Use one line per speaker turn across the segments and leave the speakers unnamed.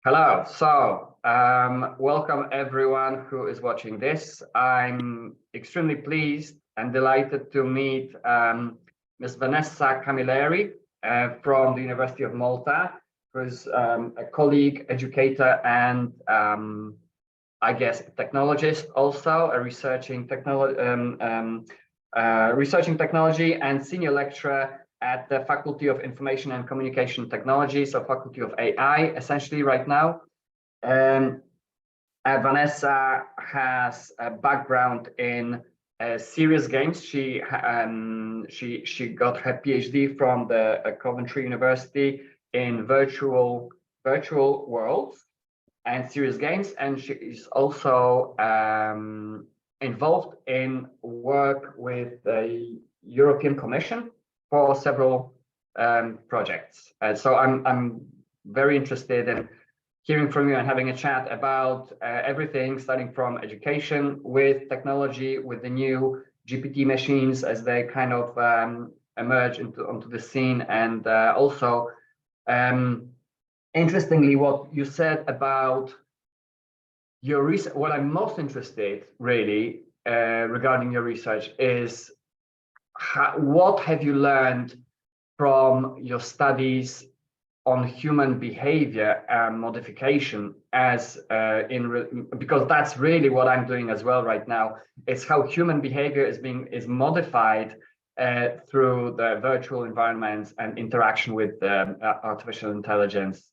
Hello. Welcome everyone who is watching this. I'm extremely pleased and delighted to meet Ms. Vanessa Camilleri from the University of Malta, who's a colleague, educator, and I guess technologist, also a researching technology and senior lecturer at the Faculty of Information and Communication Technology, so Faculty of AI, essentially right now. Vanessa has a background in serious games. She got her PhD from the Coventry University in virtual worlds and serious games, and she is also involved in work with the European Commission for several projects. So I'm very interested in hearing from you and having a chat about everything, starting from education with technology, with the new GPT machines as they kind of emerge onto the scene, and also interestingly, what you said about your research. What I'm most interested really regarding your research is what have you learned from your studies on human behavior and modification, because that's really what I'm doing as well right now. It's how human behavior is modified through the virtual environments and interaction with artificial intelligence,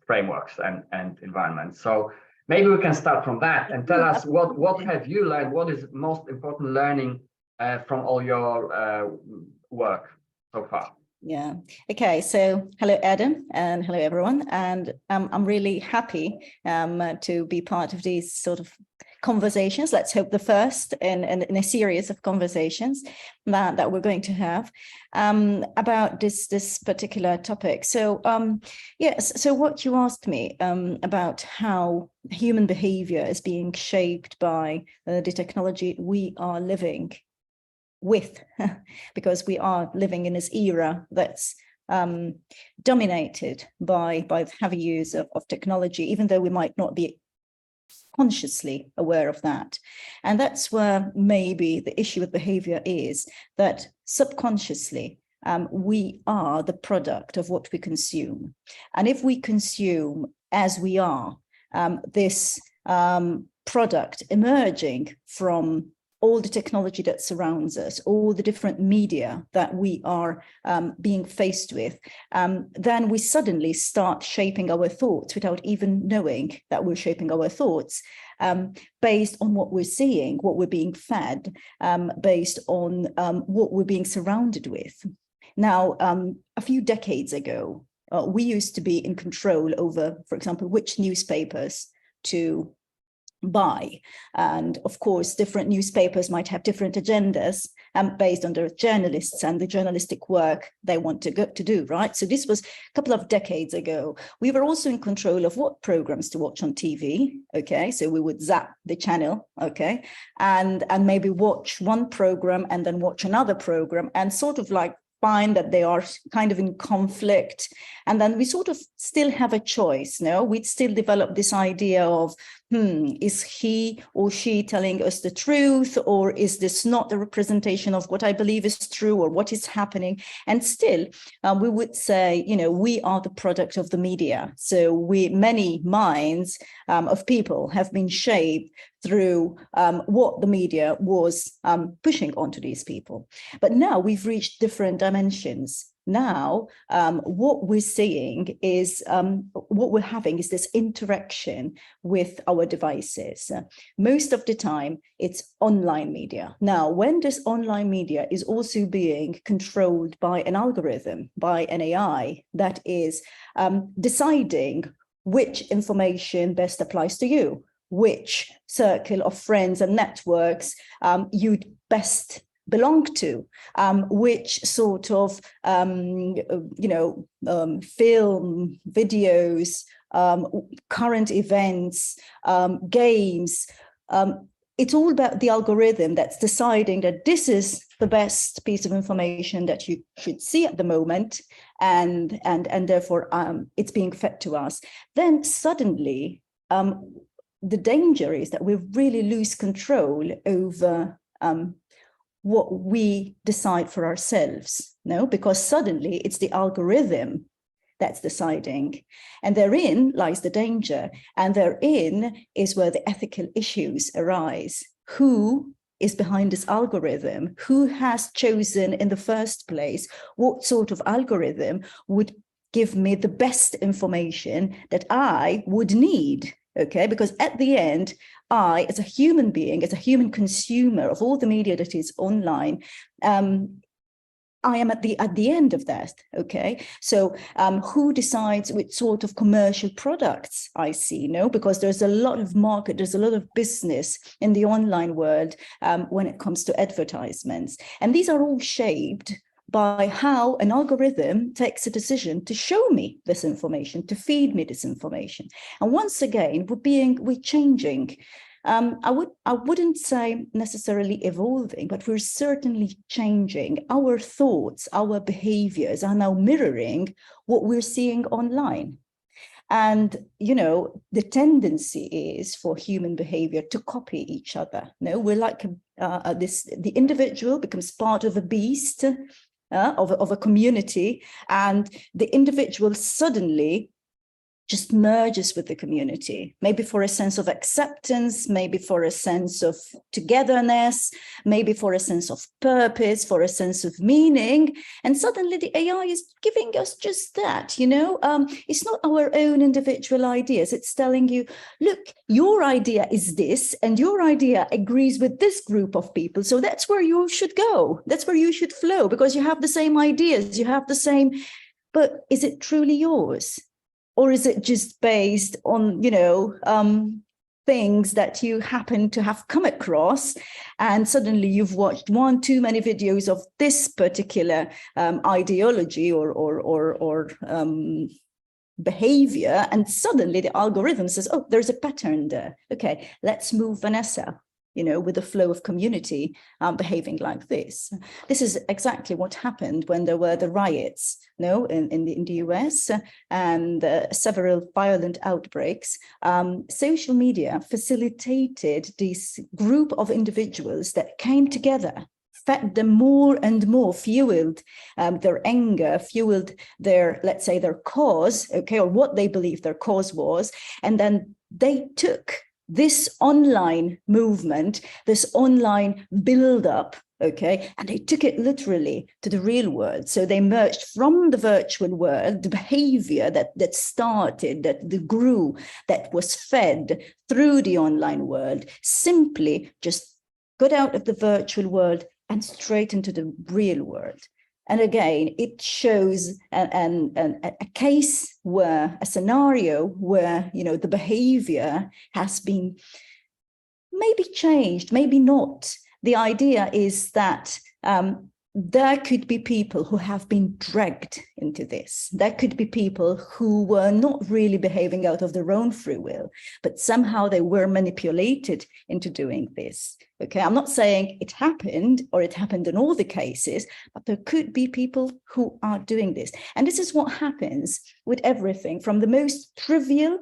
frameworks and environments. So maybe we can start from that and tell us what have you learned? What is most important learning from all your work so far?
Yeah. Okay. So hello, Adam, and hello, everyone. And I'm really happy to be part of these sort of conversations. Let's hope the first in a series of conversations that we're going to have about this particular topic. So yes. So what you asked me about how human behavior is being shaped by the technology we are living with, because we are living in this era that's dominated by the heavy use of technology, even though we might not be consciously aware of that. And that's where maybe the issue with behavior is, that subconsciously we are the product of what we consume. And if we consume as we are, this product emerging from all the technology that surrounds us, all the different media that we are being faced with, then we suddenly start shaping our thoughts without even knowing that we're shaping our thoughts, based on what we're seeing, what we're being fed, based on what we're being surrounded with. Now, a few decades ago, we used to be in control over, for example, which newspapers to buy. And of course, different newspapers might have different agendas based on their journalists and the journalistic work they want to do, right? So this was a couple of decades ago. We were also in control of what programs to watch on TV, okay? So we would zap the channel, okay? And maybe watch one program and then watch another program and sort of like find that they are kind of in conflict. And then we sort of still have a choice, no? We'd still develop this idea of, is he or she telling us the truth, or is this not a representation of what I believe is true or what is happening? And still, we would say, we are the product of the media. So many minds of people have been shaped through what the media was pushing onto these people. But now we've reached different dimensions. Now, what we're seeing is, what we're having is this interaction with our devices. Most of the time, it's online media. Now, when this online media is also being controlled by an algorithm, by an AI, that is deciding which information best applies to you, which circle of friends and networks you'd best belong to, which sort of, film, videos, current events, games. It's all about the algorithm that's deciding that this is the best piece of information that you should see at the moment, and therefore it's being fed to us. Then suddenly the danger is that we really lose control over what we decide for ourselves, no? Because suddenly it's the algorithm that's deciding. And therein lies the danger. And therein is where the ethical issues arise. Who is behind this algorithm? Who has chosen in the first place what sort of algorithm would give me the best information that I would need? Okay, because at the end, I, as a human being, as a human consumer of all the media that is online, I am at the end of that. Okay, so who decides which sort of commercial products I see? No, because there's a lot of market, there's a lot of business in the online world when it comes to advertisements, and these are all shaped by how an algorithm takes a decision to show me this information, to feed me this information. And once again, we're changing. I wouldn't say necessarily evolving, but we're certainly changing. Our thoughts, our behaviors are now mirroring what we're seeing online. And, you know, the tendency is for human behavior to copy each other. No, we're like the individual becomes part of a beast, of a community, and the individual suddenly just merges with the community, maybe for a sense of acceptance, maybe for a sense of togetherness, maybe for a sense of purpose, for a sense of meaning. And suddenly the AI is giving us just that, you know, it's not our own individual ideas. It's telling you, look, your idea is this, and your idea agrees with this group of people. So that's where you should go. That's where you should flow, because you have the same ideas, you have the same, but is it truly yours? Or is it just based on, you know, things that you happen to have come across, and suddenly you've watched one too many videos of this particular ideology or behavior, and suddenly the algorithm says, oh, there's a pattern there. Okay, let's move Vanessa, you know, with the flow of community behaving like this. This is exactly what happened when there were the riots, no, in the US, and several violent outbreaks. Social media facilitated this group of individuals that came together, fed them more and more, fueled their anger, fueled their, let's say, their cause, okay, or what they believed their cause was, and then they took this online movement, this online build-up, okay, and they took it literally to the real world. So they merged from the virtual world, the behavior that started, that grew, that was fed through the online world, simply just got out of the virtual world and straight into the real world. And again, it shows a case where, a scenario where, you know, the behavior has been maybe changed, maybe not. The idea is that there could be people who have been dragged into this. There could be people who were not really behaving out of their own free will, but somehow they were manipulated into doing this. Okay, I'm not saying it happened or it happened in all the cases, but there could be people who are doing this. And this is what happens with everything from the most trivial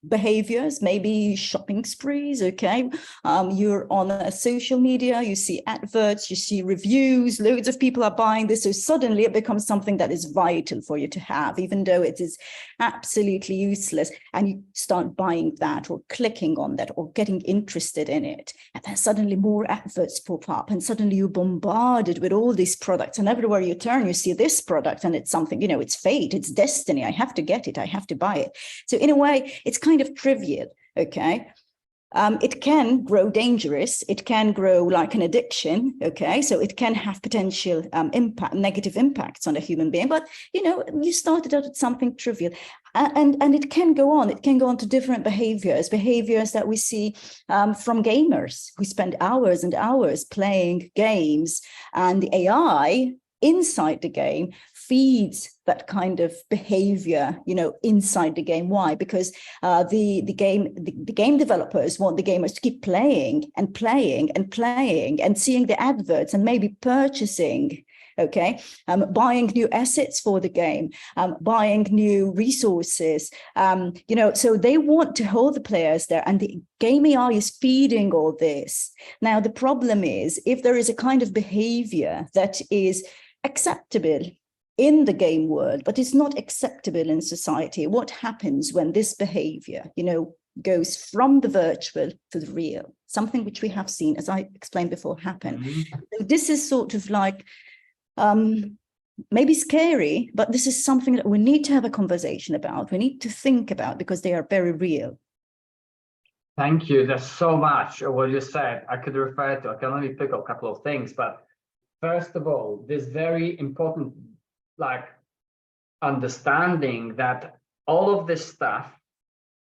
behaviors, maybe shopping sprees, okay? You're on a social media, you see adverts, you see reviews, loads of people are buying this, so suddenly it becomes something that is vital for you to have, even though it is absolutely useless, and you start buying that or clicking on that or getting interested in it, and then suddenly more adverts pop up, and suddenly you're bombarded with all these products, and everywhere you turn you see this product, and it's something, you know, it's fate, it's destiny, I have to get it, I have to buy it. So in a way, it's kind of trivial, okay? It can grow dangerous. It can grow like an addiction, okay? So it can have potential negative impacts on a human being. But, you know, you started out with something trivial. And it can go on. It can go on to different behaviors that we see from gamers who spend hours and hours playing games. And the AI inside the game feeds that kind of behavior, inside the game. Why? Because the game developers want the gamers to keep playing and playing and playing and seeing the adverts and maybe purchasing. Okay, buying new assets for the game, buying new resources, so they want to hold the players there, and the game AI is feeding all this. Now, the problem is, if there is a kind of behavior that is acceptable in the game world, but it's not acceptable in society, what happens when this behavior, goes from the virtual to the real? Something which we have seen, as I explained before, happen. So this is sort of like, maybe scary, but this is something that we need to have a conversation about. We need to think about, because they are very real.
Thank you. There's so much of what you said I could refer to. I can only pick up a couple of things, but first of all, this very important understanding that all of this stuff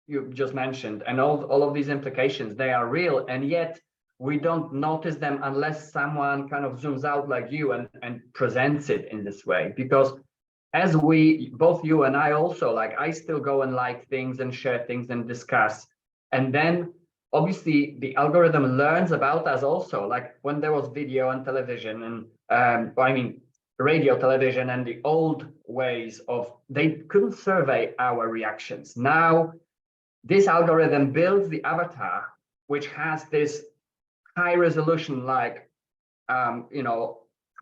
you just mentioned and all of these implications, they are real, and yet we don't notice them unless someone kind of zooms out like you and presents it in this way. Because as both you and I also, I still go and like things and share things and discuss. And then obviously the algorithm learns about us also, like when there was video and television and radio, television, and the old ways of, they couldn't survey our reactions. Now this algorithm builds the avatar, which has this high resolution,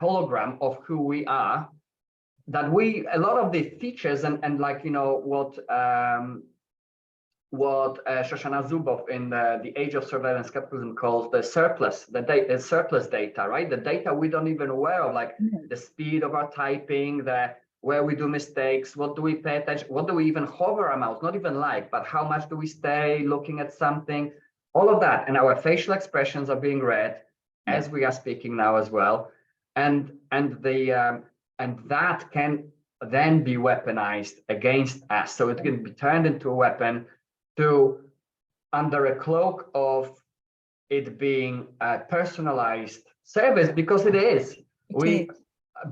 hologram of who we are, that a lot of the features and what Shoshana Zuboff in the Age of Surveillance Capitalism calls the surplus data, right? The data we don't even aware of, the speed of our typing, where we do mistakes, what do we pay attention, what do we even hover our mouse, not even but how much do we stay looking at something, all of that. And our facial expressions are being read as we are speaking now as well. And that can then be weaponized against us. So it can be turned into a weapon under a cloak of it being a personalized service, because it is.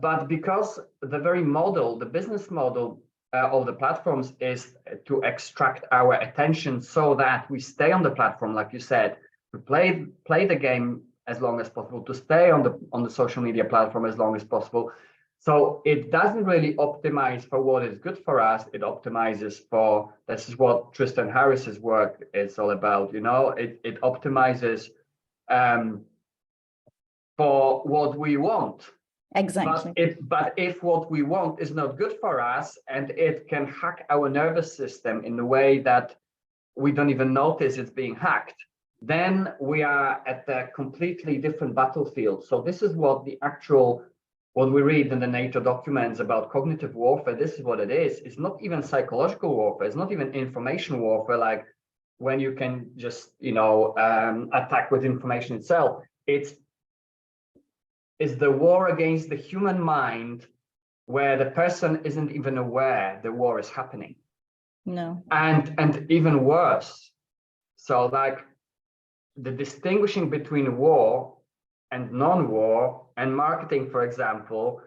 But because the very model, the business model of the platforms is to extract our attention so that we stay on the platform, like you said, to play the game as long as possible, to stay on the social media platform as long as possible. So it doesn't really optimize for what is good for us. It optimizes for, this is what Tristan Harris's work is all about, it optimizes for what we want.
Exactly.
But if what we want is not good for us, and it can hack our nervous system in a way that we don't even notice it's being hacked, then we are at a completely different battlefield. So this is what we read in the NATO documents about cognitive warfare. This is what it is. It's not even psychological warfare. It's not even information warfare, like when you can just, attack with information itself. It's the war against the human mind, where the person isn't even aware the war is happening.
No.
And even worse. So the distinguishing between war and non-war and marketing, for example,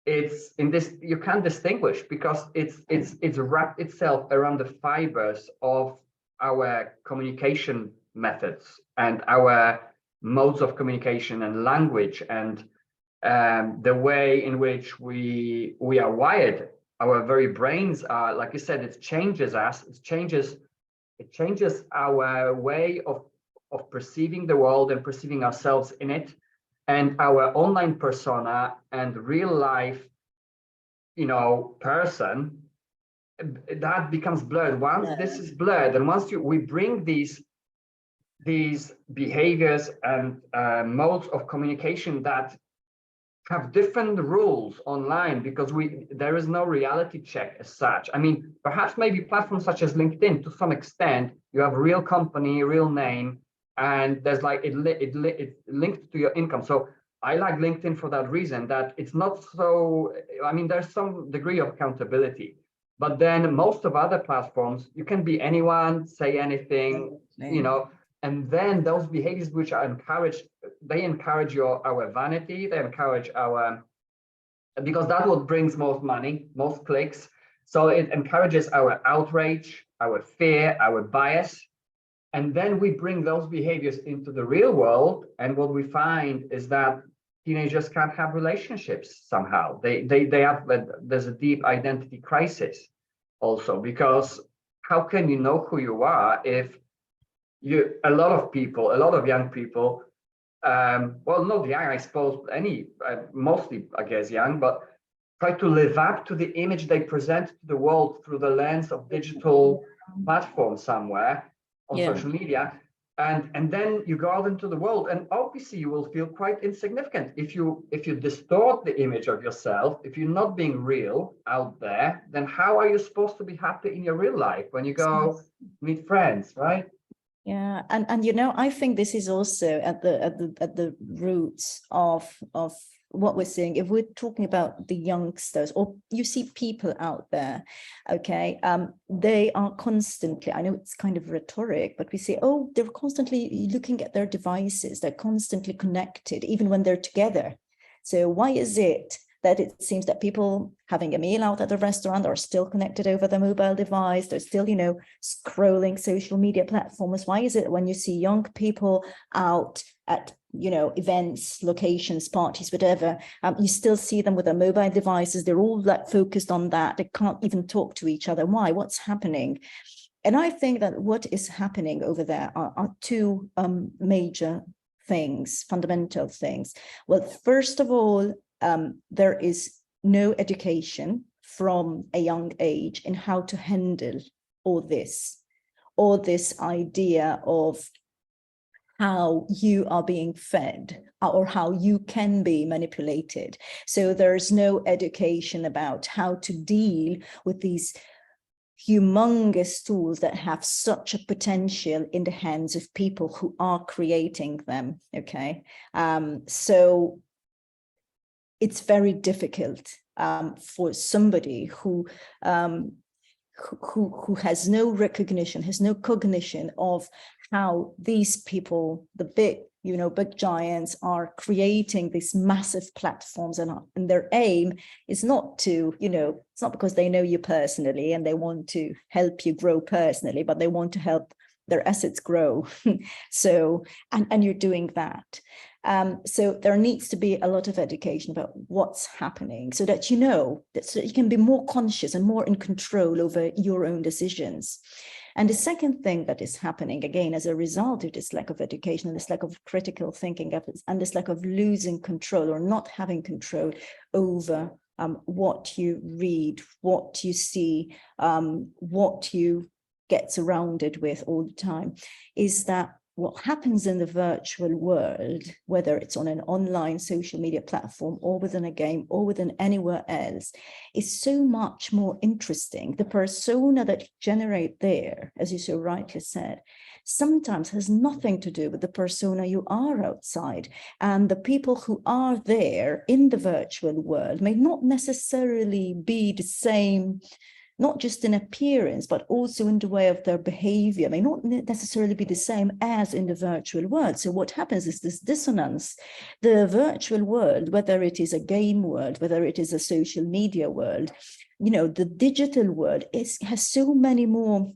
it's in this, you can't distinguish, because it's wrapped itself around the fibers of our communication methods and our modes of communication and language and the way in which we are wired. Our very brains are, like you said, it changes us. It changes our way of perceiving the world and perceiving ourselves in it, and our online persona and real life, person, that becomes blurred. Once this is blurred, and once we bring these behaviors and modes of communication that have different rules online, because there is no reality check as such. I mean, perhaps maybe platforms such as LinkedIn, to some extent, you have real company, real name, and there's it's linked to your income. So I like LinkedIn for that reason, that it's not so, there's some degree of accountability. But then most of other platforms, you can be anyone, say anything, and then those behaviors which are encouraged, they encourage our vanity, they encourage our because that what brings most money, most clicks. So it encourages our outrage, our fear, our bias. And then we bring those behaviors into the real world. And what we find is that teenagers can't have relationships somehow. They have, there's a deep identity crisis also, because how can you know who you are if a lot of young people, well, not young, I suppose, mostly, I guess, young, but try to live up to the image they present to the world through the lens of digital platform somewhere on social media. And then you go out into the world, and obviously you will feel quite insignificant if you distort the image of yourself. If you're not being real out there, then how are you supposed to be happy in your real life when you go meet friends, right?
Yeah, and you know, I think this is also at the roots of what we're seeing. If we're talking about the youngsters, or you see people out there, okay, they are constantly, I know it's kind of rhetoric, but we say, oh, they're constantly looking at their devices, they're constantly connected, even when they're together. So why is it that it seems that people having a meal out at the restaurant are still connected over the mobile device? They're still, you know, scrolling social media platforms. Why is it when you see young people out at, you know, events, locations, parties, whatever, you still see them with their mobile devices? They're all like focused on that. They can't even talk to each other. Why? What's happening? And I think that what is happening over there are two major things, fundamental things. Well, first of all, there is no education from a young age in how to handle all this idea of how you are being fed or how you can be manipulated. So there's no education about how to deal with these humongous tools that have such a potential in the hands of people who are creating them. Okay, so it's very difficult for somebody who has no recognition, has no cognition of how these people, the big giants, are creating these massive platforms, and their aim is not to, it's not because they know you personally and they want to help you grow personally, but they want to help their assets grow. So, and you're doing that. So there needs to be a lot of education about what's happening, so that so that you can be more conscious and more in control over your own decisions. And the second thing that is happening, again, as a result of this lack of education and this lack of critical thinking and this lack of losing control or not having control over what you read, what you see, what you get surrounded with all the time, is that what happens in the virtual world, whether it's on an online social media platform or within a game or within anywhere else, is so much more interesting. The persona that you generate there, as you so rightly said, sometimes has nothing to do with the persona you are outside. And the people who are there in the virtual world may not necessarily be the same, not just in appearance, but also in the way of their behavior, may not necessarily be the same as in the virtual world. So what happens is this dissonance. The virtual world, whether it is a game world, whether it is a social media world, the digital world has so many more,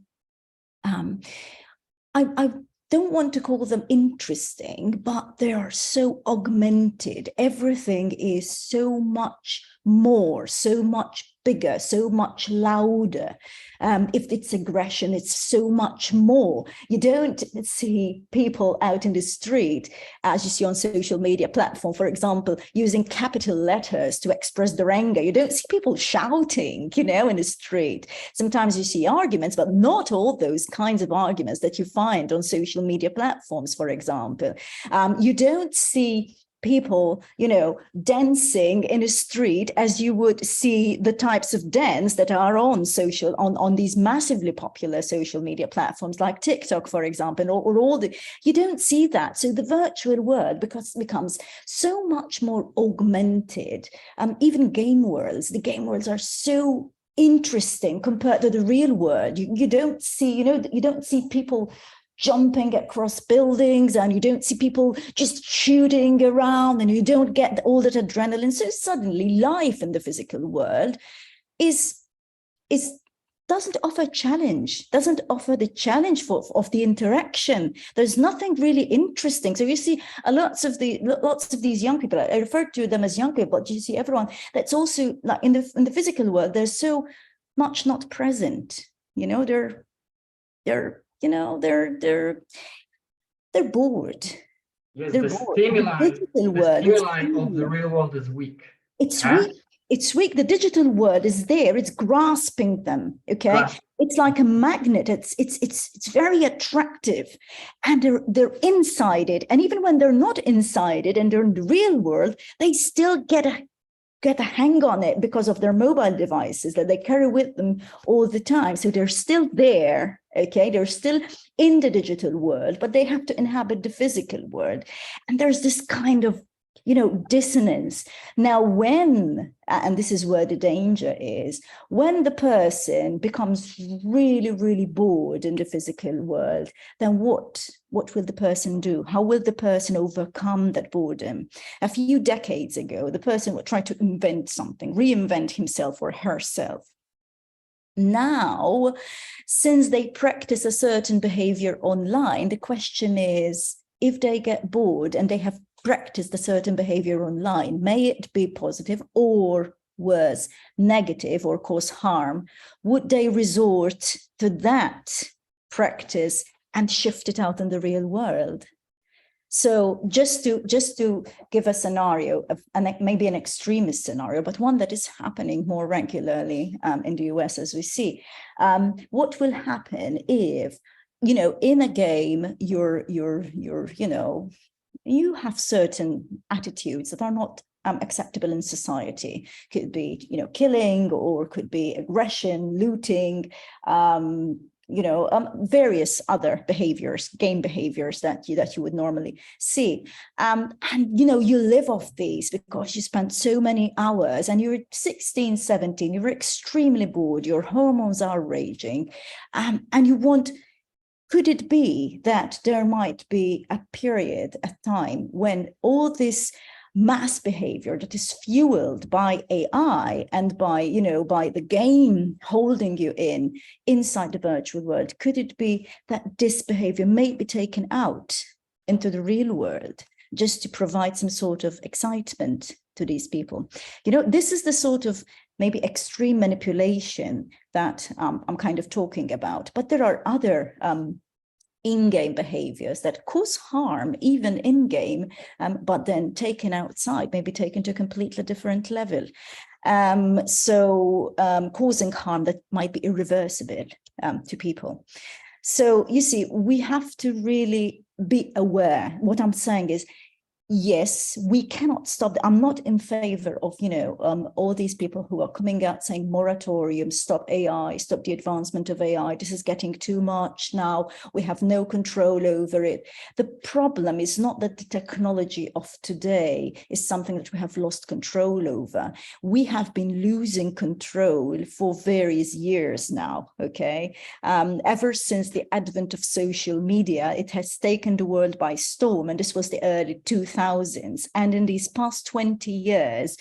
I don't want to call them interesting, but they are so augmented. Everything is so much more, so much bigger, so much louder. If it's aggression, it's so much more. You don't see people out in the street, as you see on social media platform, for example, using capital letters to express their anger. You don't see people shouting, in the street. Sometimes you see arguments, but not all those kinds of arguments that you find on social media platforms, for example. You don't see people, dancing in a street as you would see the types of dance that are on these massively popular social media platforms like TikTok, for example, or you don't see that. So the virtual world becomes so much more augmented. Even game worlds, the game worlds are so interesting compared to the real world. You don't see, you don't see people jumping across buildings, and you don't see people just shooting around, and you don't get all that adrenaline. So suddenly life in the physical world doesn't offer challenge, doesn't offer the challenge of the interaction. There's nothing really interesting. So you see lots of these young people, I refer to them as young people, but you see everyone that's also like in the physical world, they're so much not present. You know, they're bored.
Yes,
they're
the
bored.
stimuli, of the
Weak.
real world is weak.
It's
Huh?
weak. It's weak. The digital world is there. It's grasping them. Okay. It's like a magnet. It's very attractive, and they're inside it. And even when they're not inside it and they're in the real world, they still get a hang on it because of their mobile devices that they carry with them all the time. So they're still there. Okay, they're still in the digital world, but they have to inhabit the physical world. And there's this kind of dissonance. Now, and this is where the danger is, when the person becomes really, really bored in the physical world, then what will the person do? How will the person overcome that boredom? A few decades ago, the person would try to invent something, reinvent himself or herself. Now, since they practice a certain behavior online, the question is, if they get bored and they have practiced a certain behavior online, may it be positive or worse, negative or cause harm, would they resort to that practice and shift it out in the real world? So just to give a scenario of maybe an extremist scenario, but one that is happening more regularly in the US as we see, what will happen if, in a game, you have certain attitudes that are not acceptable in society. Could be, killing, or could be aggression, looting, various other behaviors, game behaviors that you would normally see. And, you live off these because you spent so many hours, and you're 16, 17, you're extremely bored, your hormones are raging, and you want. Could it be that there might be a period, a time, when all this mass behavior that is fueled by AI and by the game holding you inside the virtual world, could it be that this behavior may be taken out into the real world just to provide some sort of excitement to these people? This is the sort of maybe extreme manipulation that I'm kind of talking about. But there are other in-game behaviors that cause harm, even in-game, but then taken outside, maybe taken to a completely different level. Causing harm that might be irreversible to people. So you see, we have to really be aware. What I'm saying is, yes, we cannot stop. I'm not in favor of, all these people who are coming out saying moratorium, stop AI, stop the advancement of AI. This is getting too much now. We have no control over it. The problem is not that the technology of today is something that we have lost control over. We have been losing control for various years now, okay? Ever since the advent of social media, it has taken the world by storm, and this was the early 2000s. And in these past 20 years,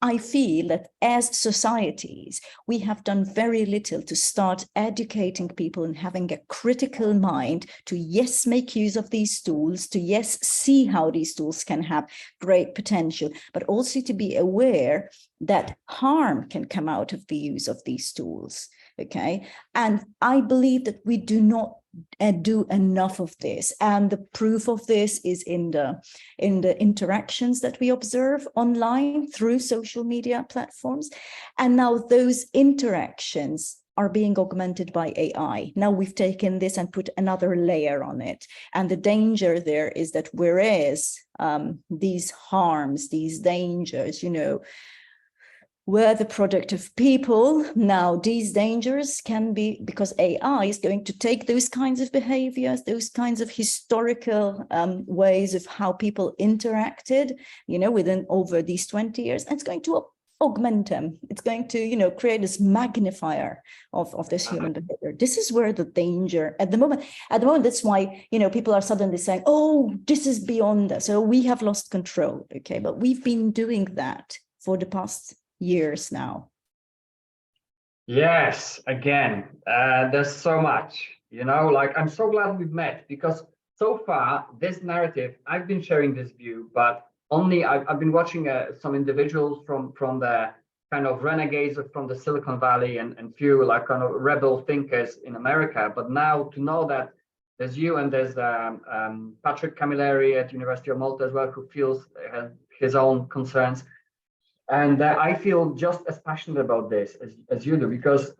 I feel that as societies, we have done very little to start educating people and having a critical mind to, yes, make use of these tools, to, yes, see how these tools can have great potential, but also to be aware that harm can come out of the use of these tools. Okay. And I believe that we do not do enough of this, and the proof of this is in the interactions that we observe online through social media platforms. And now those interactions are being augmented by AI. Now we've taken this and put another layer on it, and the danger there is that whereas these harms, these dangers, were the product of people, now these dangers can be, because AI is going to take those kinds of behaviors, those kinds of historical ways of how people interacted, within over these 20 years, and it's going to augment them. It's going to, you know, create this magnifier of this human behavior. This is where the danger at the moment, that's why, you know, people are suddenly saying, oh, this is beyond us. So we have lost control. Okay, but we've been doing that for the past years now.
Yes, again, there's so much, you know, like I'm so glad we've met, because so far this narrative, I've been sharing this view, but only I've been watching some individuals from the kind of renegades from the Silicon Valley and few like kind of rebel thinkers in America. But now to know that there's you and there's Patrick Camilleri at University of Malta as well, who feels his own concerns. And I feel just as passionate about this as you do, because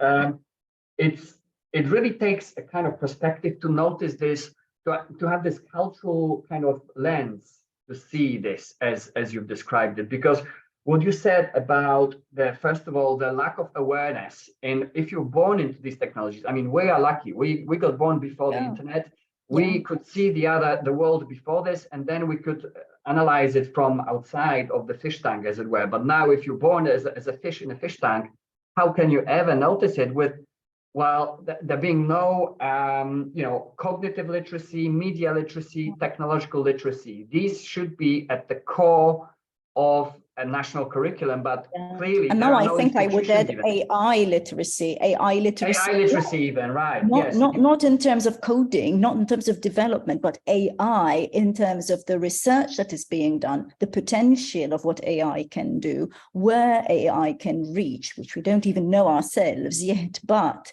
it really takes a kind of perspective to notice this, to have this cultural kind of lens to see this as you've described it. Because what you said about first of all, the lack of awareness, and if you're born into these technologies, I mean, we are lucky. We got born before the internet. We could see the world before this, and then we could analyze it from outside of the fish tank, as it were. But now, if you're born as a fish in a fish tank, how can you ever notice it with, well, there being no, you know, cognitive literacy, media literacy, technological literacy? These should be at the core of a national curriculum, but clearly,
and now I think I would add AI literacy, AI literacy even,
right?
Not in terms of coding, not in terms of development, but AI in terms of the research that is being done, the potential of what AI can do, where AI can reach, which we don't even know ourselves yet, but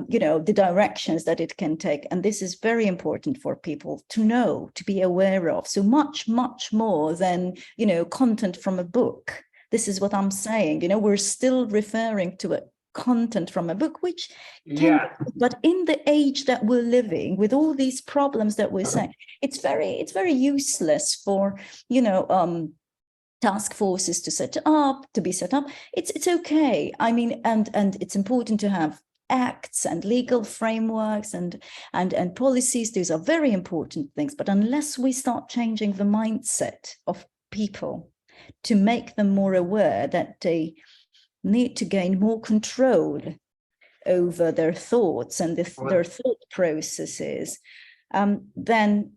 you know, the directions that it can take. And this is very important for people to know, to be aware of. So much more than, you know, content from a book. This is what I'm saying. You know, we're still referring to a content from a book, which but in the age that we're living with all these problems that we're saying, it's very useless for, you know, task forces to be set up. It's okay. I mean, and it's important to have acts and legal frameworks and policies. These are very important things. But unless we start changing the mindset of people to make them more aware that they need to gain more control over their thoughts and their thought processes, then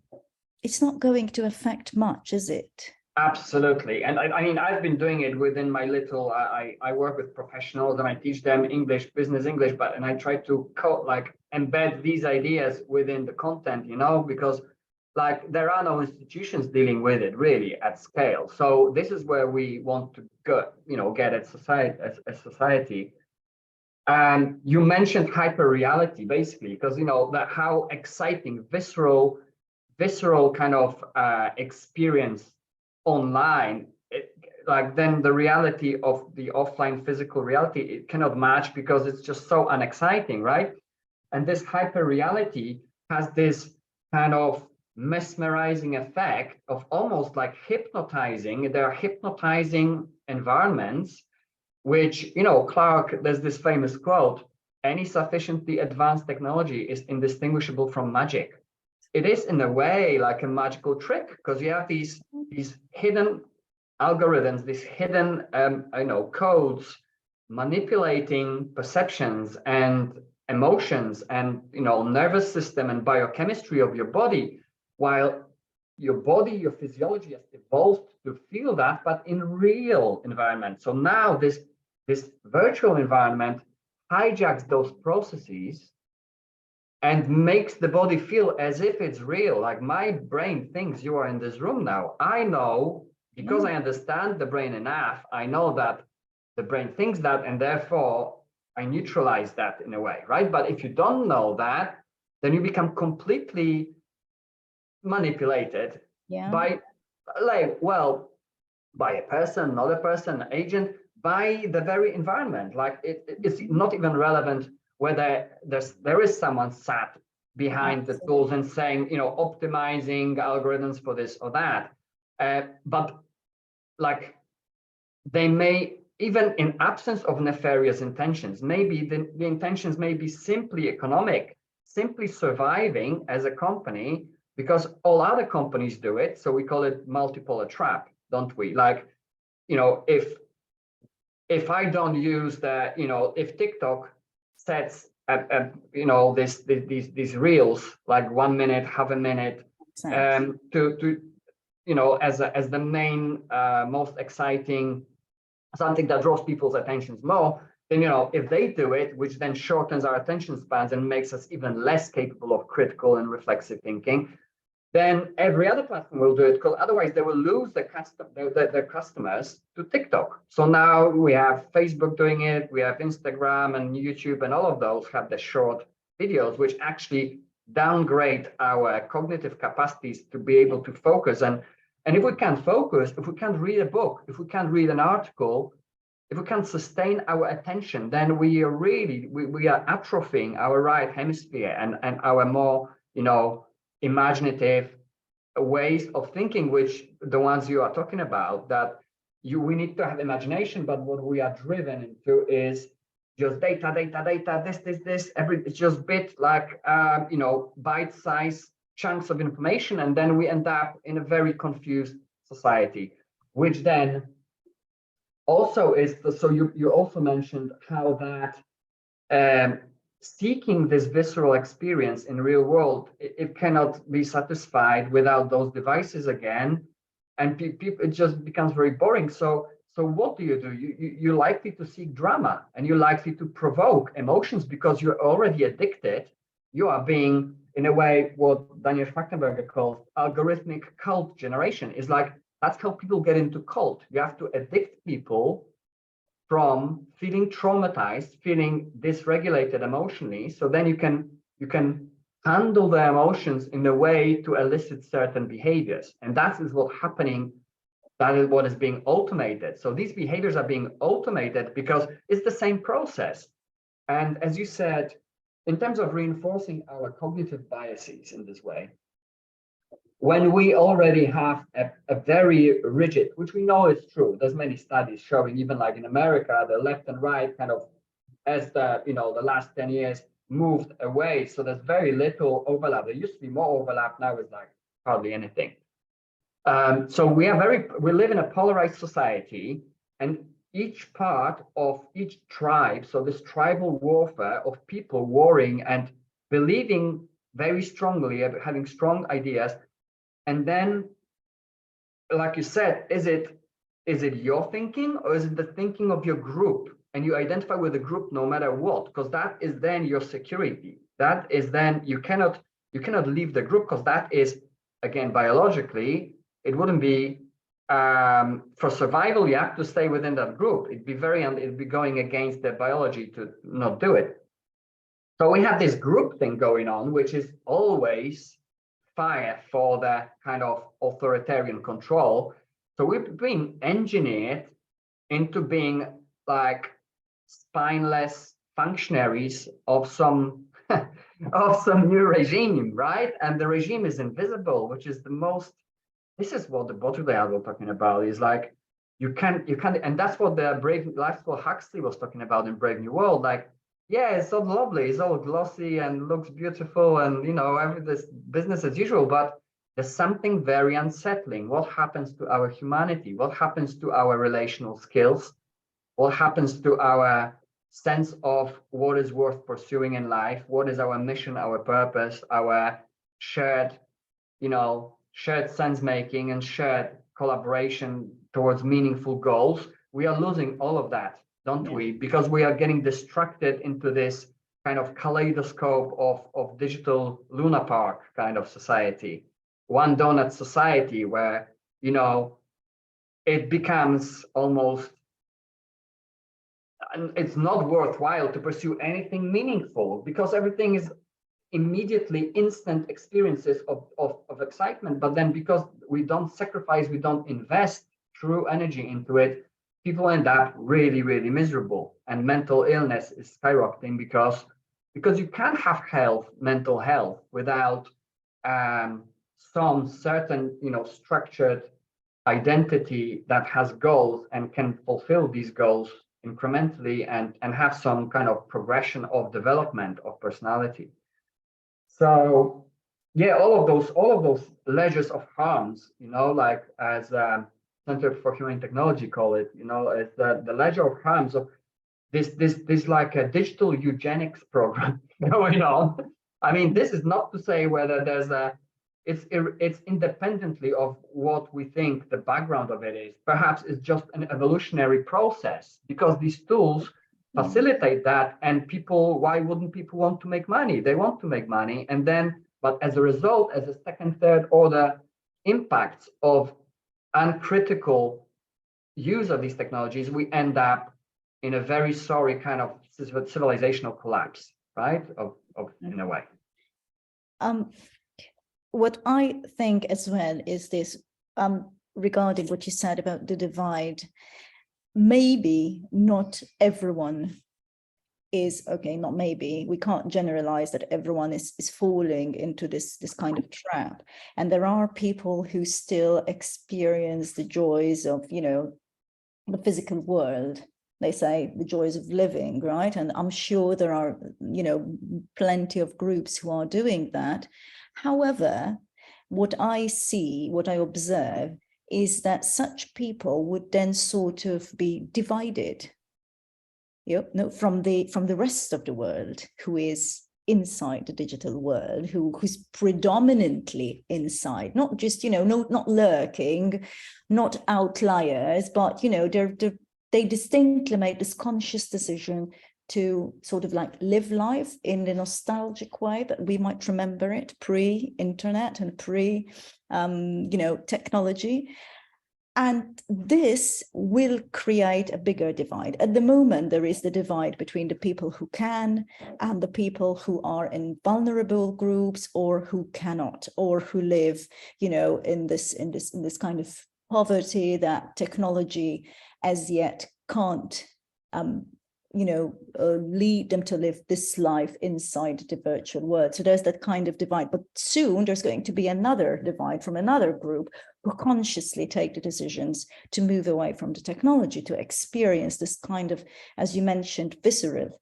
it's not going to affect much, is it?
Absolutely. And I mean, I've been doing it within my little, I work with professionals and I teach them English, business English, and I try to embed these ideas within the content, you know, because like there are no institutions dealing with it really at scale. So this is where we want to go, you know, get at society as society. And you mentioned hyper reality basically, because you know that how exciting, visceral kind of experience online, like then the reality of the offline physical reality, it cannot match because it's just so unexciting, right? And this hyper reality has this kind of mesmerizing effect of almost like hypnotizing. There are hypnotizing environments, which, you know, Clark, there's this famous quote, any sufficiently advanced technology is indistinguishable from magic. It is in a way like a magical trick, because you have these hidden algorithms, these hidden you know, codes manipulating perceptions and emotions and, you know, nervous system and biochemistry of your body, while your body, your physiology has evolved to feel that, but in real environment. So now this virtual environment hijacks those processes and makes the body feel as if it's real. Like my brain thinks you are in this room now. I know, because I understand the brain enough, I know that the brain thinks that, and therefore I neutralize that in a way, right? But if you don't know that, then you become completely manipulated by, like, well, by a person, not a person, an agent, by the very environment. Like it's not even relevant whether there is someone sat behind the tools and saying, you know, optimizing algorithms for this or that. But like they may, even in absence of nefarious intentions, maybe the intentions may be simply economic, simply surviving as a company, because all other companies do it. So we call it multipolar trap, don't we? Like, you know, if if I don't use the, if TikTok sets these reels like 1 minute, half a minute, to as the main most exciting, something that draws people's attentions more, then if they do it, which then shortens our attention spans and makes us even less capable of critical and reflexive thinking, then every other platform will do it, because otherwise they will lose their customers to TikTok. So now we have Facebook doing it, we have Instagram and YouTube, and all of those have the short videos, which actually downgrade our cognitive capacities to be able to focus. And if we can't focus, if we can't read a book, if we can't read an article, if we can't sustain our attention, then we are really, we are atrophying our right hemisphere and our more, imaginative ways of thinking, which the ones you are talking about, that we need to have imagination, but what we are driven into is just data, this, it's just bit like, bite-sized chunks of information, and then we end up in a very confused society, which then also is, so you also mentioned how that seeking this visceral experience in real world, it cannot be satisfied without those devices again, and it just becomes very boring. So what do? You're likely to seek drama, and you're likely to provoke emotions because you're already addicted. You are being, in a way, what Daniel Schmachtenberger calls algorithmic cult generation. Is like, that's how people get into cult. You have to addict people from feeling traumatized, feeling dysregulated emotionally, so then you can handle the emotions in a way to elicit certain behaviors. And that is what's happening. That is what is being automated. So these behaviors are being automated because it's the same process. And as you said, in terms of reinforcing our cognitive biases in this way, when we already have a very rigid, which we know is true, there's many studies showing, even like in America, the left and right kind of, as the last 10 years moved away, so there's very little overlap. There used to be more overlap, now it's like hardly anything. So we live in a polarized society, and each part of each tribe, so this tribal warfare of people warring and believing very strongly, having strong ideas. And then, like you said, is it your thinking, or is it the thinking of your group? And you identify with the group no matter what, because that is then your security. That is then, you cannot leave the group, because that is, again, biologically, it wouldn't be, for survival, you have to stay within that group. It'd be going against the biology to not do it. So we have this group thing going on, which is always fire for the kind of authoritarian control. So we've been engineered into being like spineless functionaries of some of some new regime, right? And the regime is invisible, which is the most. This is what the Baudrillard was talking about. Is like you can, and that's what the Huxley was talking about in Brave New World. Like, yeah, it's so lovely, it's all glossy and looks beautiful, and this business as usual, but there's something very unsettling. What happens to our humanity? What happens to our relational skills? What happens to our sense of what is worth pursuing in life? What is our mission, our purpose, our shared sense making and shared collaboration towards meaningful goals? We are losing all of that, don't we? Because we are getting distracted into this kind of kaleidoscope of digital Luna Park kind of society, one donut society, where it becomes almost, it's not worthwhile to pursue anything meaningful, because everything is immediately instant experiences of excitement. But then, because we don't sacrifice, we don't invest true energy into it, people end up really, really miserable, and mental illness is skyrocketing because you can't have mental health without some certain structured identity that has goals and can fulfill these goals incrementally and have some kind of progression of development of personality. So yeah, all of those ledgers of harms, like as Center for Humane Technology call it, it's the ledger of harms of this like a digital eugenics program going on. I mean, this is not to say whether there's it's independently of what we think the background of it is. Perhaps it's just an evolutionary process, because these tools facilitate that, and why wouldn't people want to make money? They want to make money, and then, but as a result, as a second, third order impacts of uncritical use of these technologies, we end up in a very sorry kind of civilizational collapse, right? Of in a way.
What I think as well is this, regarding what you said about the divide, maybe not everyone is, okay, not maybe, we can't generalize that everyone is falling into this kind of trap. And there are people who still experience the joys of, the physical world. They say the joys of living, right? And I'm sure there are, plenty of groups who are doing that. However, what I see, what I observe, is that such people would then sort of be divided, from the rest of the world, who is inside the digital world, who's predominantly inside, not just, not lurking, not outliers, but, they distinctly made this conscious decision to sort of like live life in the nostalgic way that we might remember it pre-internet and technology. And this will create a bigger divide. At the moment, there is the divide between the people who can and the people who are in vulnerable groups, or who cannot, or who live, in this kind of poverty that technology as yet can't, lead them to live this life inside the virtual world. So there's that kind of divide. But soon there's going to be another divide from another group who consciously take the decisions to move away from the technology, to experience this kind of, as you mentioned, visceral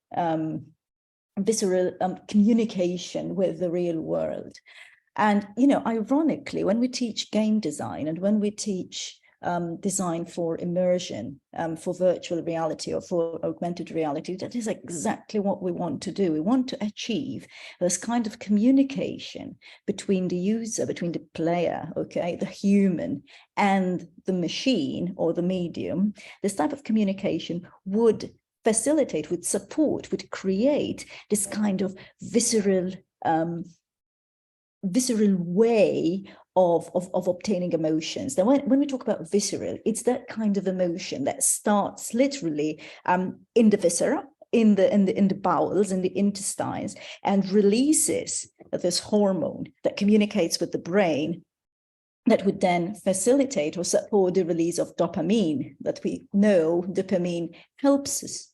communication with the real world. And, ironically, when we teach game design and when we teach design for immersion, for virtual reality or for augmented reality, that is exactly what we want to do. We want to achieve this kind of communication between the user, between the player, the human, and the machine or the medium. This type of communication would facilitate, would support, would create this kind of visceral way of obtaining emotions. Now, when we talk about visceral, it's that kind of emotion that starts literally in the viscera, in the bowels, in the intestines, and releases this hormone that communicates with the brain, that would then facilitate or support the release of dopamine. That we know dopamine helps us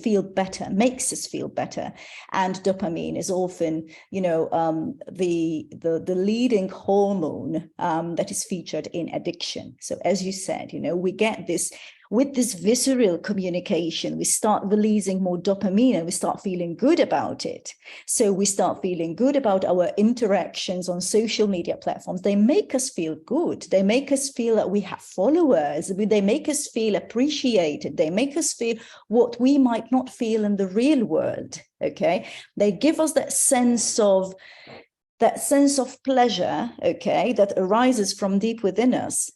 feel better, makes us feel better. And dopamine is often, the leading hormone that is featured in addiction. So as you said, we get this, with this visceral communication, we start releasing more dopamine and we start feeling good about it. So we start feeling good about our interactions on social media platforms. They make us feel good. They make us feel that we have followers. They make us feel appreciated. They make us feel what we might not feel in the real world. They give us that sense of pleasure, that arises from deep within us.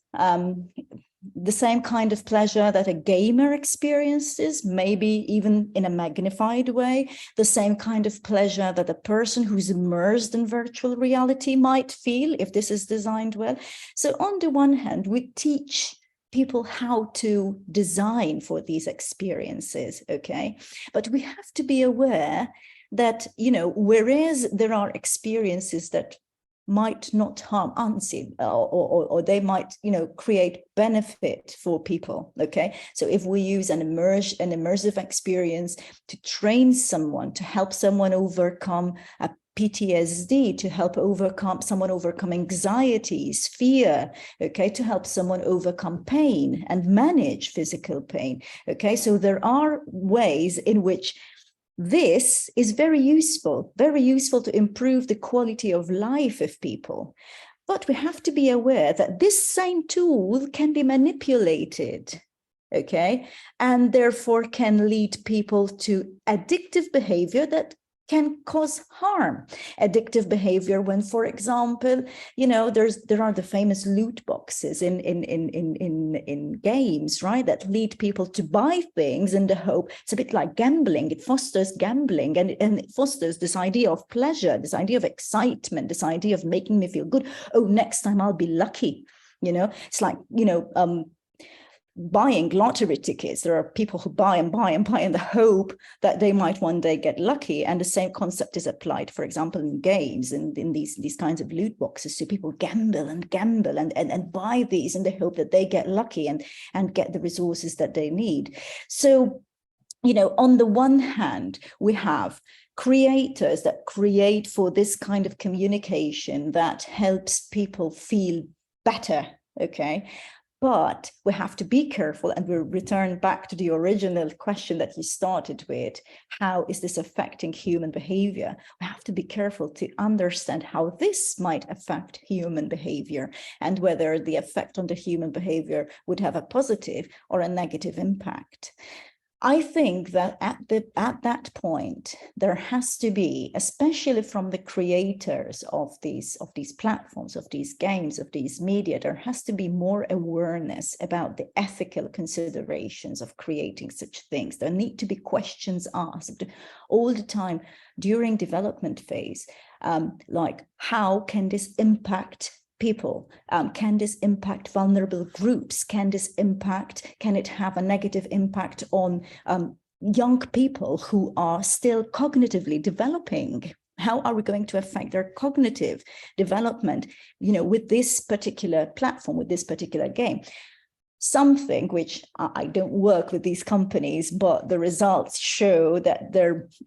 The same kind of pleasure that a gamer experiences, maybe even in a magnified way, the same kind of pleasure that a person who's immersed in virtual reality might feel if this is designed well. So on the one hand, we teach people how to design for these experiences, but we have to be aware that, whereas there are experiences that might not harm unseen, or they might, create benefit for people. So if we use an immersive experience to train someone, to help someone overcome a PTSD, to help someone overcome anxieties, fear, to help someone overcome pain and manage physical pain. So there are ways in which this is very useful to improve the quality of life of people. But we have to be aware that this same tool can be manipulated, okay, and therefore can lead people to addictive behavior that can cause harm. Addictive behavior when, for example, you know, there are the famous loot boxes in games, right, that lead people to buy things in the hope. It's a bit like gambling. It fosters gambling, and it fosters this idea of pleasure, this idea of excitement, this idea of making me feel good. Oh, next time I'll be lucky. You know, it's like, you know, buying lottery tickets. There are people who buy and buy and buy in the hope that they might one day get lucky. And the same concept is applied, for example, in games and in these kinds of loot boxes. So people gamble and buy these in the hope that they get lucky and get the resources that they need. So, you know, on the one hand, we have creators that create for this kind of communication that helps people feel better, okay? But we have to be careful, and we'll return back to the original question that you started with. How is this affecting human behavior? We have to be careful to understand how this might affect human behavior and whether the effect on the human behavior would have a positive or a negative impact. I think that at that point, there has to be, especially from the creators of these platforms, of these games, of these media, there has to be more awareness about the ethical considerations of creating such things. There need to be questions asked all the time during development phase, like how can this impact people? Can this impact vulnerable groups? Can it have a negative impact on young people who are still cognitively developing? How are we going to affect their cognitive development, you know, with this particular platform, with this particular game? Something which I don't work with these companies, but the results show that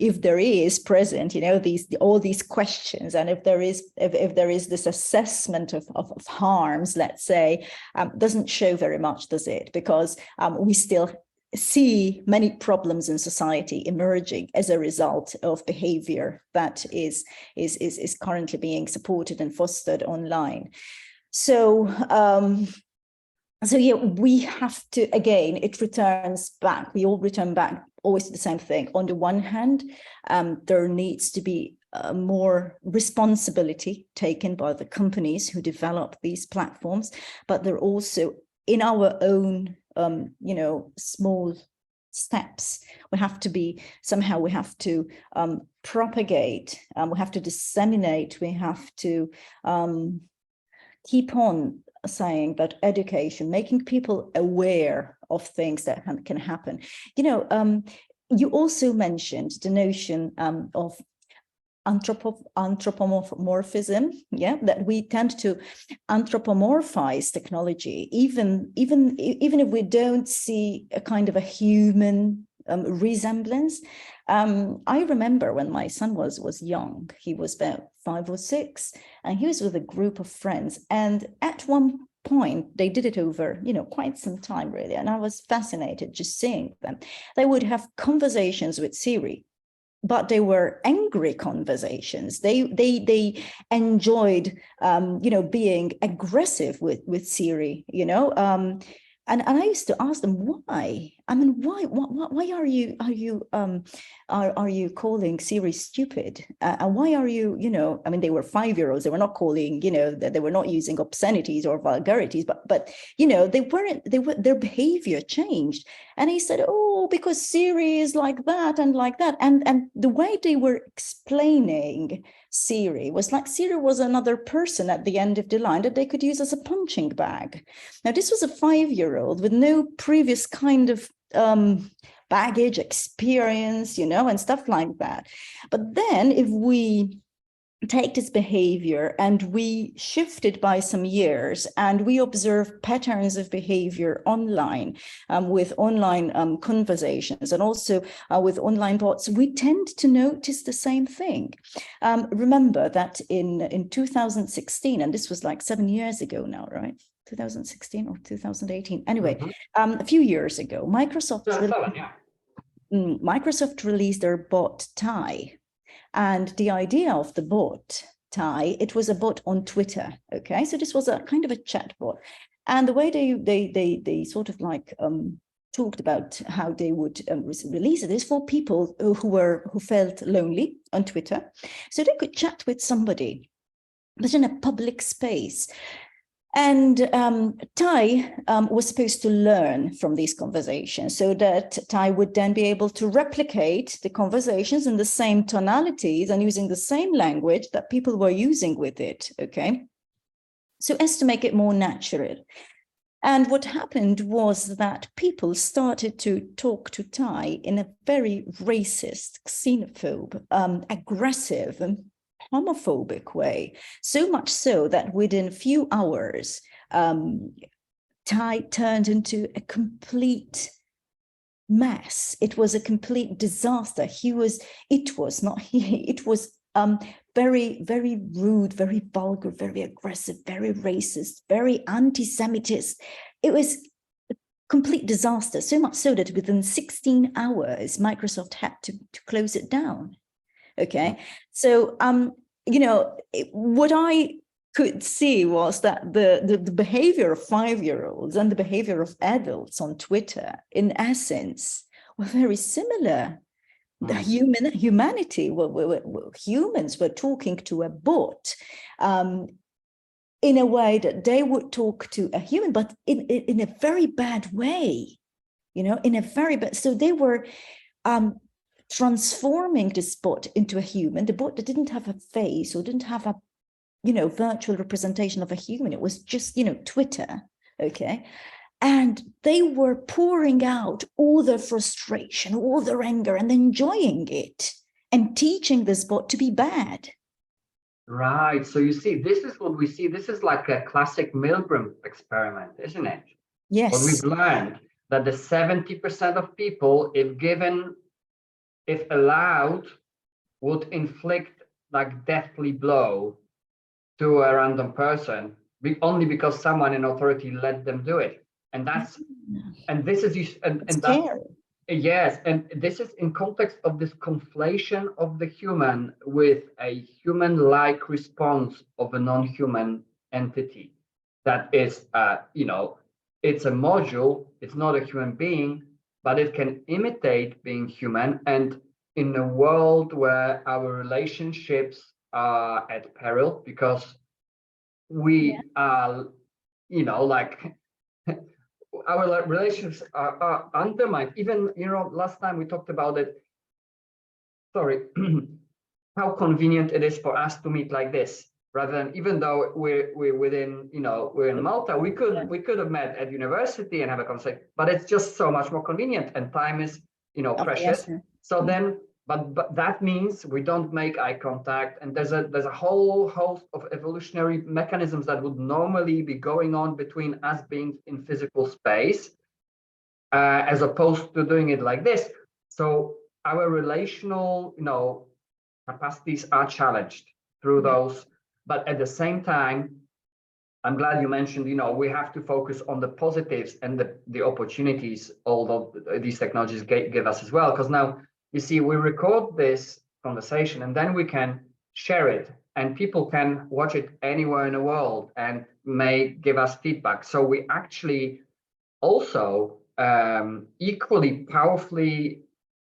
if there is present, you know, all these questions, and if there is this assessment of harms, let's say, doesn't show very much, does it? Because we still see many problems in society emerging as a result of behavior that is currently being supported and fostered online. So yeah, we have to, again, it returns back, we all return back always to the same thing. On the one hand, there needs to be more responsibility taken by the companies who develop these platforms, but they're also in our own, you know, small steps. We have to propagate, we have to disseminate, we have to keep on saying that education, making people aware of things that can happen. You know, you also mentioned the notion of anthropomorphism, yeah, that we tend to anthropomorphize technology, even if we don't see a kind of a human resemblance. I remember when my son was young, he was about 5 or 6, and he was with a group of friends. And at one point, they did it over, you know, quite some time, really. And I was fascinated just seeing them. They would have conversations with Siri, but they were angry conversations. They enjoyed, you know, being aggressive with Siri, you know. And I used to ask them why. I mean, why are you calling Siri stupid? And why are you, you know, I mean, they were 5-year-olds. They were not calling, you know, they were not using obscenities or vulgarities, but you know, their behavior changed. And he said, oh, because Siri is like that and like that. And the way they were explaining Siri was like Siri was another person at the end of the line that they could use as a punching bag. Now, this was a 5-year-old with no previous kind of baggage, experience, you know, and stuff like that. But then if we take this behavior and we shift it by some years and we observe patterns of behavior online, with online conversations and also with online bots, we tend to notice the same thing. Remember that in 2016, and this was like 7 years ago now, right? 2016 or 2018. Anyway, a few years ago, Microsoft released their bot Ty. And the idea of the bot Thai. It was a bot on Twitter. Okay, so this was a kind of a chat bot, and the way they sort of like talked about how they would release it is for people who felt lonely on Twitter, so they could chat with somebody, but in a public space. And Thai was supposed to learn from these conversations so that Thai would then be able to replicate the conversations in the same tonalities and using the same language that people were using with it, okay? So as to make it more natural. And what happened was that people started to talk to Thai in a very racist, xenophobe, aggressive, homophobic way, so much so that within a few hours, Thai turned into a complete mess. It was a complete disaster. It was very, very rude, very vulgar, very aggressive, very racist, very anti-Semitist. It was a complete disaster, so much so that within 16 hours, Microsoft had to close it down. Okay, so you know, what I could see was that the behavior of 5-year-olds and the behavior of adults on Twitter, in essence, were very similar. The humanity, humans were talking to a bot in a way that they would talk to a human, but in a very bad way, you know, in a very bad. So they were transforming this bot into a human, the bot that didn't have a face or didn't have a, you know, virtual representation of a human. It was just, you know, Twitter, okay? And they were pouring out all their frustration, all their anger, and enjoying it and teaching this bot to be bad.
Right. So you see, this is what we see. This is like a classic Milgram experiment, isn't it?
Yes.
What we've learned, that the 70% of people, if allowed, would inflict like deathly blow to a random person only because someone in authority let them do it. And that's, and this is, and that, yes, and this is in context of this conflation of the human with a human-like response of a non-human entity. That is, you know, it's a module, it's not a human being, but it can imitate being human. And in a world where our relationships are at peril because we are, you know, like our relationships are undermined. Even, you know, last time we talked about it, sorry, how convenient it is for us to meet like this, rather than, even though we're within, you know, we're in Malta, we could have met at university and have a conversation, but it's just so much more convenient, and time is, you know, precious. So then, but that means we don't make eye contact, and there's a whole host of evolutionary mechanisms that would normally be going on between us being in physical space, as opposed to doing it like this. So our relational, you know, capacities are challenged through those, but at the same time, I'm glad you mentioned, you know, we have to focus on the positives and the opportunities all of these technologies give us as well. Because now, you see, we record this conversation and then we can share it, and people can watch it anywhere in the world and may give us feedback. So we actually also equally powerfully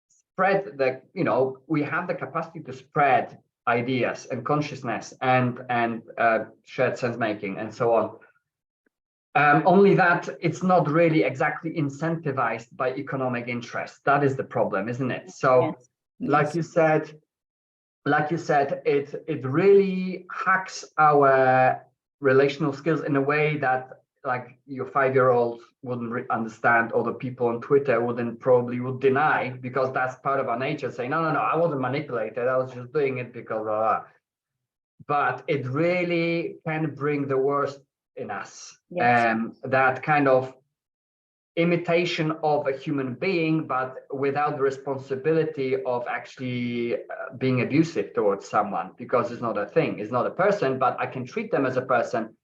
spread the, you know, we have the capacity to spread ideas and consciousness and shared sense making and so on. Only that it's not really exactly incentivized by economic interest. That is the problem, isn't it? So, like you said, it really hacks our relational skills in a way that, like, your 5-year-olds wouldn't understand, or the people on Twitter would deny, because that's part of our nature, saying, no, I wasn't manipulated, I was just doing it because but it really can bring the worst in us. That kind of imitation of a human being, but without the responsibility of actually being abusive towards someone, because it's not a thing, it's not a person, but I can treat them as a person.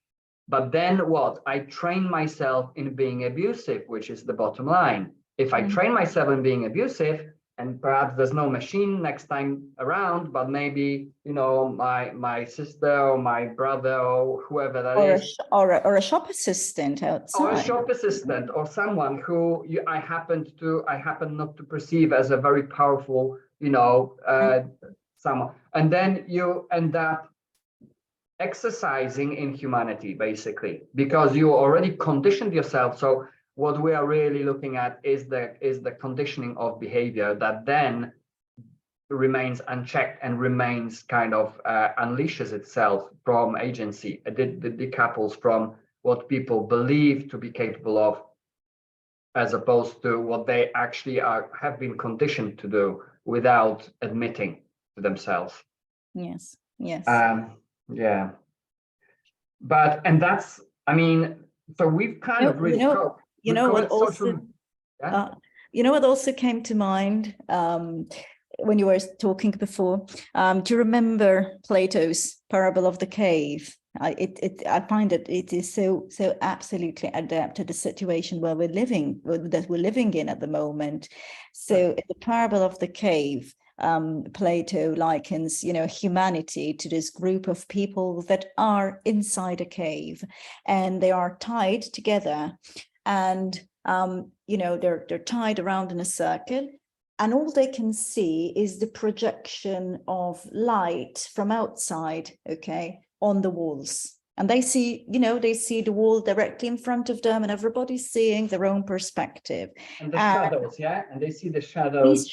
But then what? I train myself in being abusive, which is the bottom line. If I train myself in being abusive, and perhaps there's no machine next time around, but maybe, you know, my sister or my brother or whoever that is,
or a shop assistant outside,
or a shop assistant, or someone who I happen not to perceive as a very powerful, you know, someone, and then you end up exercising in humanity, basically, because you already conditioned yourself. So what we are really looking at is the conditioning of behavior that then remains unchecked and remains kind of unleashes itself from agency, decouples from what people believe to be capable of, as opposed to what they actually have been conditioned to do without admitting to themselves.
Yes, yes.
Yeah. But, and that's, I mean, so we've kind of really
you know what also came to mind when you were talking before. Do you remember Plato's parable of the cave? I find that it is so absolutely adept to the situation where we're living in at the moment. So in the parable of the cave, Plato likens, you know, humanity to this group of people that are inside a cave, and they are tied together, and you know, they're tied around in a circle, and all they can see is the projection of light from outside, okay, on the walls. And they see, you know, they see the wall directly in front of them, and everybody's seeing their own perspective.
And the shadows, yeah? And they see the shadows.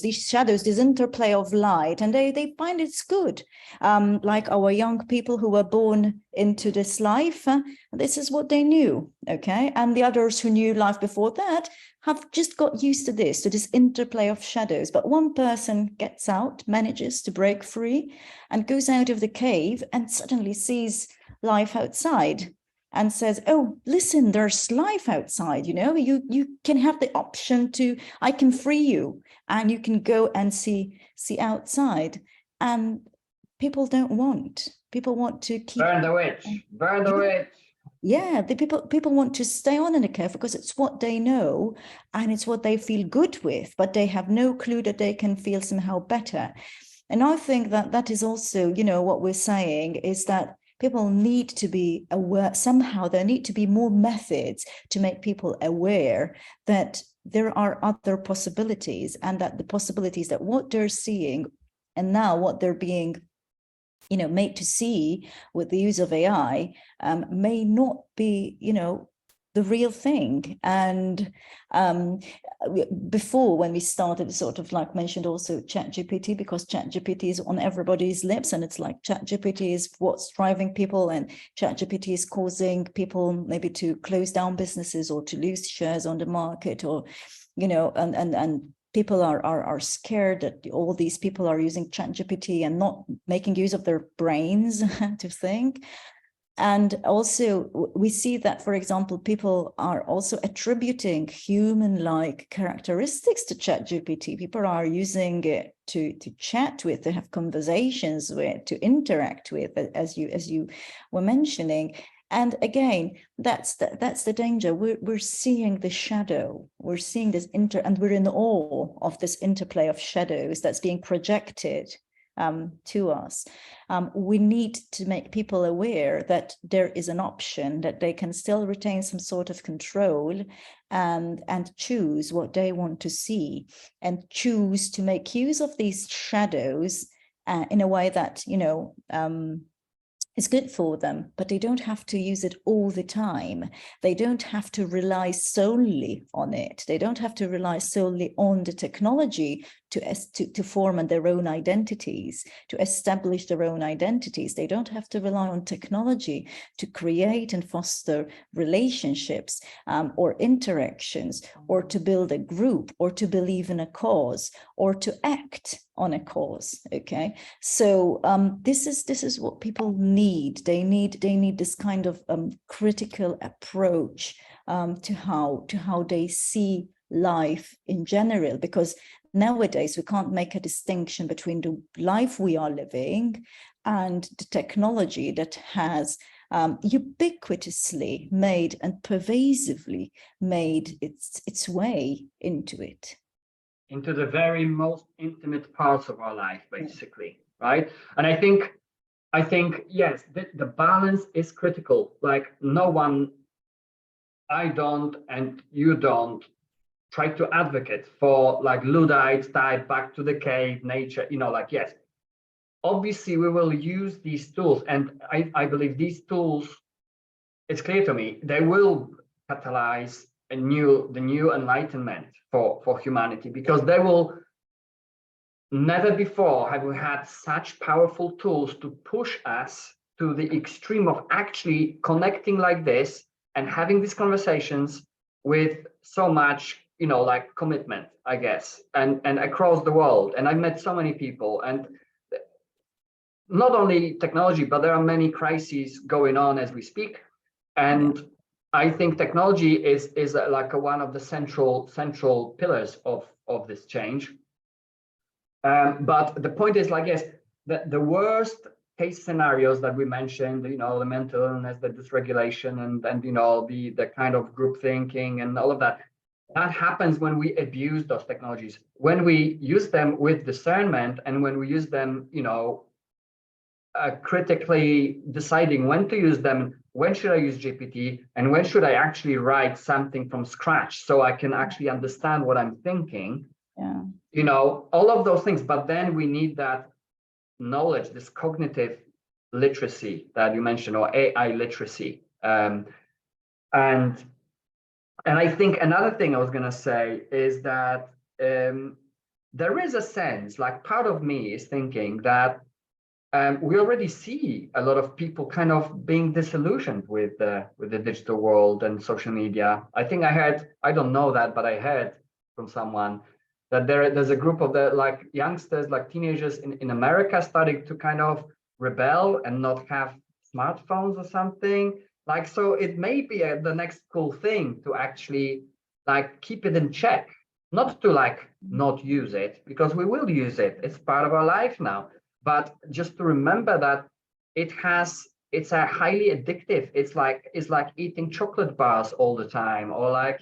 These shadows, this interplay of light, and they find it's good. Like our young people who were born into this life, this is what they knew, okay? And the others who knew life before that have just got used to this interplay of shadows. But one person gets out, manages to break free, and goes out of the cave and suddenly sees life outside and says, oh, listen, there's life outside, you know, you can have the option to, I can free you, and you can go and see outside. And people don't want, people want to keep—
Burn the witch, burn the witch.
Yeah, the people want to stay on in the cave because it's what they know and it's what they feel good with, but they have no clue that they can feel somehow better. And I think that is also, you know, what we're saying is that people need to be aware. Somehow there need to be more methods to make people aware that there are other possibilities, and that the possibilities that what they're seeing and now what they're being, you know, made to see with the use of AI may not be, you know, the real thing. And before, when we started, sort of like mentioned also ChatGPT, because ChatGPT is on everybody's lips, and it's like ChatGPT is what's driving people, and ChatGPT is causing people maybe to close down businesses or to lose shares on the market, or, you know, and people are scared that all these people are using ChatGPT and not making use of their brains to think. And also we see that, for example, people are also attributing human-like characteristics to ChatGPT. People are using it to chat with, to have conversations with, to interact with, as you were mentioning. And again, that's the danger. We're seeing the shadow. We're seeing this and we're in awe of this interplay of shadows that's being projected to us. We need to make people aware that there is an option, that they can still retain some sort of control and choose what they want to see, and choose to make use of these shadows in a way that, you know, is good for them, but they don't have to use it all the time. They don't have to rely solely on it. They don't have to rely solely on the technology to form their own identities, to establish their own identities. They don't have to rely on technology to create and foster relationships or interactions, or to build a group, or to believe in a cause, or to act on a cause. Okay, so this is what people need. They need this kind of critical approach to how they see life in general, because nowadays we can't make a distinction between the life we are living and the technology that has ubiquitously made and pervasively made its way into it.
into the very most intimate parts of our life, basically, right? And I think yes, the balance is critical. Like no one, I don't, and you don't try to advocate for like Luddite type back to the cave nature, like, yes, obviously we will use these tools. And I believe these tools, it's clear to me, they will catalyze the new enlightenment for humanity, because they will, never before have we had such powerful tools to push us to the extreme of actually connecting like this and having these conversations with so much, like commitment, I guess, and across the world. And I've met so many people, and not only technology, but there are many crises going on as we speak. And I think technology is like one of the central pillars of this change. But the point is, like, yes, the worst case scenarios that we mentioned, the mental illness, the dysregulation, and the kind of group thinking and all of that, that happens when we abuse those technologies, when we use them with discernment, and when we use them, critically deciding when to use them, when should I use GPT, and when should I actually write something from scratch so I can actually understand what I'm thinking. All of those things. But then we need that knowledge, this cognitive literacy that you mentioned, or AI literacy. And I think another thing I was going to say is that there is a sense, like, part of me is thinking that we already see a lot of people kind of being disillusioned with the digital world and social media. I think I don't know that, but I heard from someone that there's a group of the like youngsters, like teenagers in America, starting to kind of rebel and not have smartphones or something. Like, so it may be the next cool thing to actually like keep it in check, not to like not use it, because we will use it. It's part of our life now. But just to remember that it's a highly addictive. It's like eating chocolate bars all the time, or like,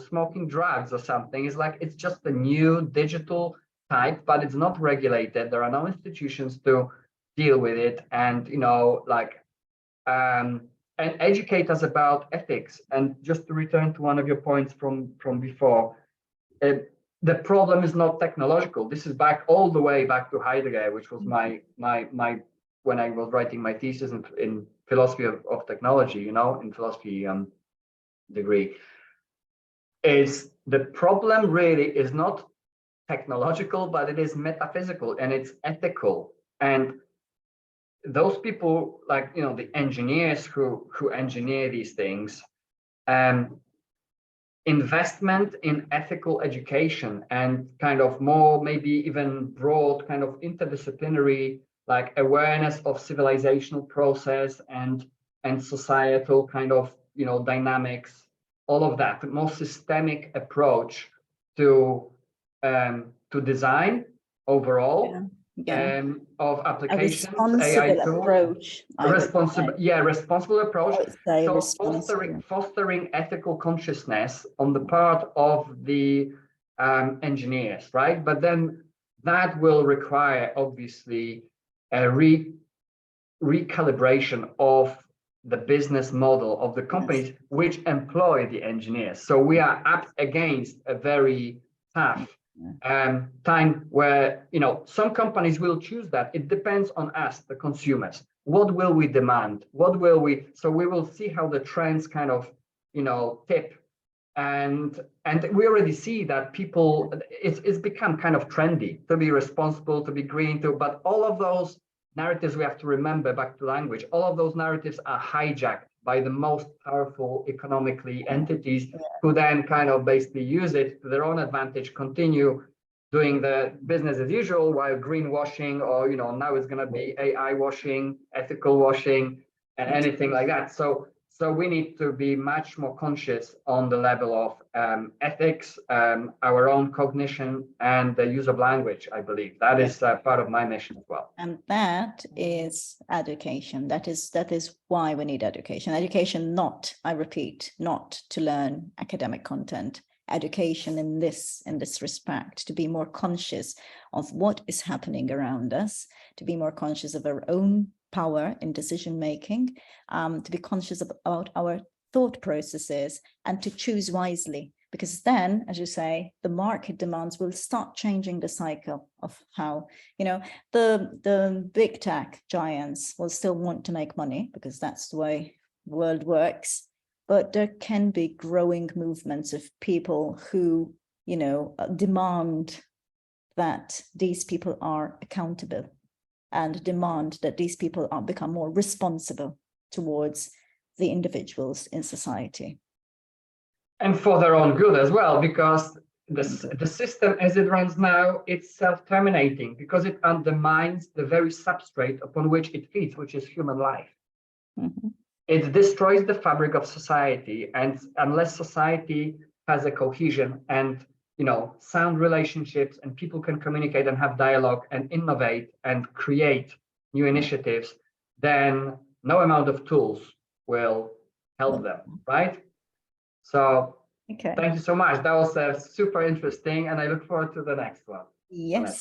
smoking drugs or something. It's just a new digital type, but it's not regulated. There are no institutions to deal with it, and and educate us about ethics. And just to return to one of your points from before, the problem is not technological. This is all the way back to Heidegger, which was my when I was writing my thesis in philosophy of technology, in philosophy degree. Is the problem really is not technological, but it is metaphysical and it's ethical. And those people, like, the engineers who engineer these things, investment in ethical education and kind of more, maybe even broad kind of interdisciplinary, like awareness of civilizational process and societal kind of, dynamics, all of that, more systemic approach to design overall. Of applications, AI tools, responsible approach. So fostering ethical consciousness on the part of the engineers, right? But then that will require obviously a recalibration of the business model of the companies which employ the engineers. So we are up against a very tough time where, some companies will choose that. It depends on us, the consumers. What will we demand? So we will see how the trends kind of, tip. And we already see that people, it's become kind of trendy to be responsible, to be green, but all of those narratives, we have to remember, back to language, all of those narratives are hijacked by the most powerful economically entities who then kind of basically use it to their own advantage, continue doing the business as usual, while greenwashing, or, now it's going to be AI washing, ethical washing, and anything like that. So we need to be much more conscious on the level of ethics, our own cognition, and the use of language. I believe that is part of my mission as well.
And that is education. That is why we need education. Education, not, I repeat, not to learn academic content. education in this respect, to be more conscious of what is happening around us, to be more conscious of our own power in decision making, to be conscious about our thought processes, and to choose wisely. Because then, as you say, the market demands will start changing the cycle of how, the big tech giants will still want to make money because that's the way the world works. But there can be growing movements of people who, demand that these people are accountable and demand that these people become more responsible towards the individuals in society.
And for their own good as well, because the system as it runs now, it's self-terminating because it undermines the very substrate upon which it feeds, which is human life.
Mm-hmm.
It destroys the fabric of society, and unless society has a cohesion and sound relationships, and people can communicate and have dialogue and innovate and create new initiatives, then no amount of tools will help them, right? So
Okay.
Thank you so much. That was super interesting, and I look forward to the next one.
Yes.